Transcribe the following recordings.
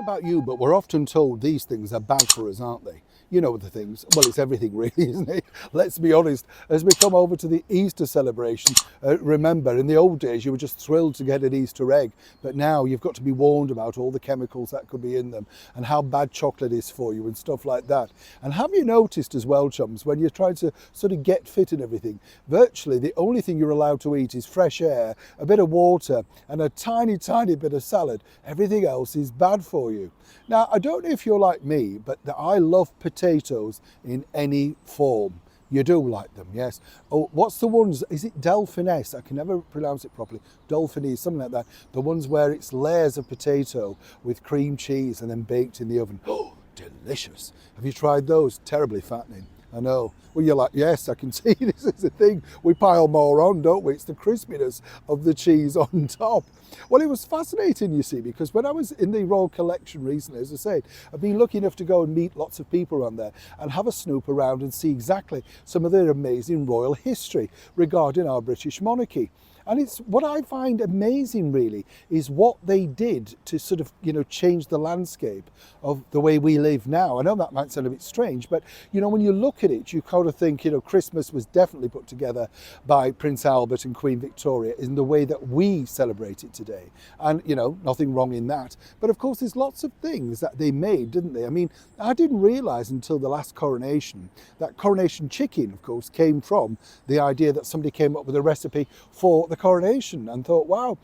about you, but we're often told these things are bad for us, aren't they? You know the things. Well, it's everything really, isn't it? Let's be honest. As we come over to the Easter celebration, remember, in the old days, you were just thrilled to get an Easter egg. But now you've got to be warned about all the chemicals that could be in them and how bad chocolate is for you and stuff like that. And have you noticed as well, chums, when you're trying to sort of get fit and everything, virtually the only thing you're allowed to eat is fresh air, a bit of water and a tiny, tiny bit of salad. Everything else is bad for you. Now, I don't know if you're like me, but I love potatoes in any form. You do like them, yes. Oh, what's the ones? Is it Delfinesse? I can never pronounce it properly. Delfinese, something like that. The ones where it's layers of potato with cream cheese and then baked in the oven. Oh, delicious. Have you tried those? Terribly fattening. I know. Well, you're like, yes, I can see this is the thing. We pile more on, don't we? It's the crispiness of the cheese on top. Well, it was fascinating, you see, because when I was in the Royal Collection recently, as I said, I've been lucky enough to go and meet lots of people around there and have a snoop around and see exactly some of their amazing royal history regarding our British monarchy. And it's what I find amazing really is what they did to sort of, change the landscape of the way we live now. I know that might sound a bit strange, but, when you look at it, you kind of think, Christmas was definitely put together by Prince Albert and Queen Victoria in the way that we celebrate it today. And, nothing wrong in that. But of course, there's lots of things that they made, didn't they? I mean, I didn't realise until the last coronation that coronation chicken, of course, came from the idea that somebody came up with a recipe for the coronation and thought, wow,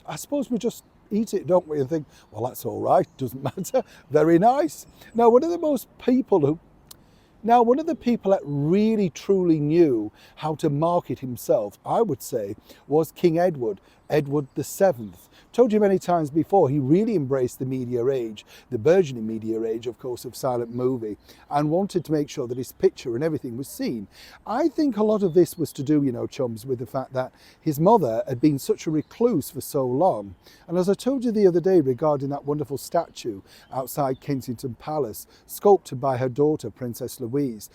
I suppose we just eat it, don't we? And think, well, that's all right, doesn't matter. Very nice. Now, one of the people that really truly knew how to market himself, I would say, was King Edward VII. Told you many times before, he really embraced the media age, the burgeoning media age, of course, of silent movie, and wanted to make sure that his picture and everything was seen. I think a lot of this was to do, chums, with the fact that his mother had been such a recluse for so long. And as I told you the other day regarding that wonderful statue outside Kensington Palace, sculpted by her daughter, Princess Louise,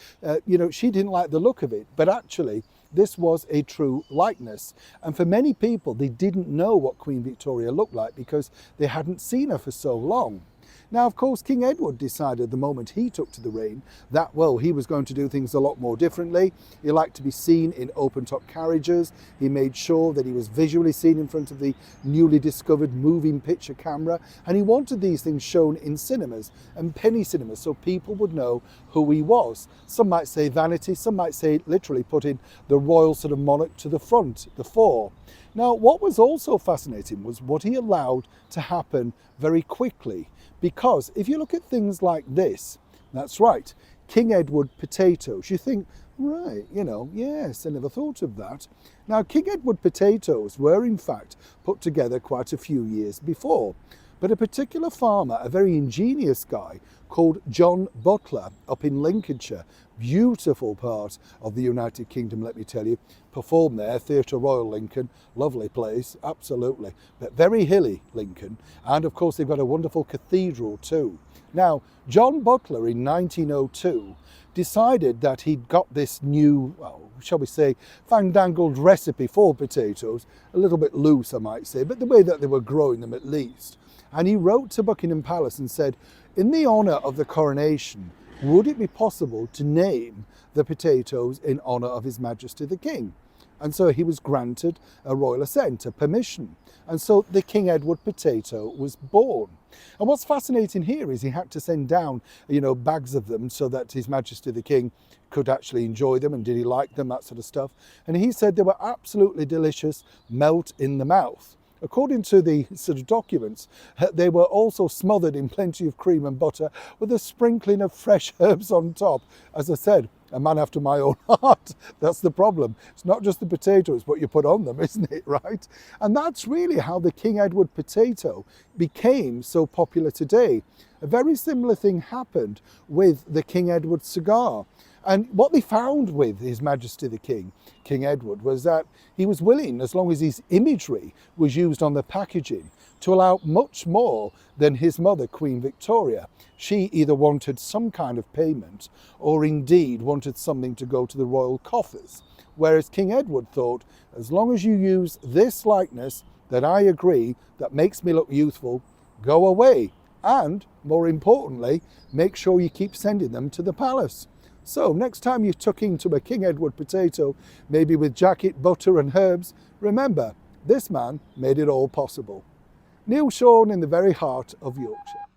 she didn't like the look of it, but actually, this was a true likeness. And for many people, they didn't know what Queen Victoria looked like because they hadn't seen her for so long. Now, of course, King Edward decided the moment he took to the reign that, well, he was going to do things a lot more differently. He liked to be seen in open-top carriages. He made sure that he was visually seen in front of the newly discovered moving picture camera. And he wanted these things shown in cinemas and penny cinemas so people would know who he was. Some might say vanity, some might say literally putting the royal sort of monarch to the front, the fore. Now, what was also fascinating was what he allowed to happen very quickly. Because if you look at things like this, that's right, King Edward potatoes, you think, right, yes, I never thought of that. Now, King Edward potatoes were in fact put together quite a few years before. But a particular farmer, a very ingenious guy called John Butler up in Lincolnshire, beautiful part of the United Kingdom, let me tell you, performed there, Theatre Royal Lincoln, lovely place, absolutely, but very hilly Lincoln, and of course they've got a wonderful cathedral too. Now, John Butler in 1902 decided that he'd got this new, well, shall we say, fandangled recipe for potatoes, a little bit loose I might say, but the way that they were growing them at least. And he wrote to Buckingham Palace and said, in the honour of the coronation, would it be possible to name the potatoes in honour of His Majesty the King? And so he was granted a royal assent, a permission. And so the King Edward potato was born. And what's fascinating here is he had to send down, bags of them so that His Majesty the King could actually enjoy them and did he like them, that sort of stuff. And he said they were absolutely delicious, melt in the mouth. According to the sort of documents, they were also smothered in plenty of cream and butter with a sprinkling of fresh herbs on top. As I said, a man after my own heart. That's the problem. It's not just the potatoes, what you put on them, isn't it, right? And that's really how the King Edward potato became so popular today. A very similar thing happened with the King Edward cigar. And what they found with His Majesty the King, King Edward, was that he was willing, as long as his imagery was used on the packaging, to allow much more than his mother, Queen Victoria. She either wanted some kind of payment or indeed wanted something to go to the royal coffers. Whereas King Edward thought, as long as you use this likeness that I agree, that makes me look youthful, go away. And, more importantly, make sure you keep sending them to the palace. So next time you tuck into a King Edward potato, maybe with jacket, butter and herbs, remember, this man made it all possible. Neil Sean in the very heart of Yorkshire.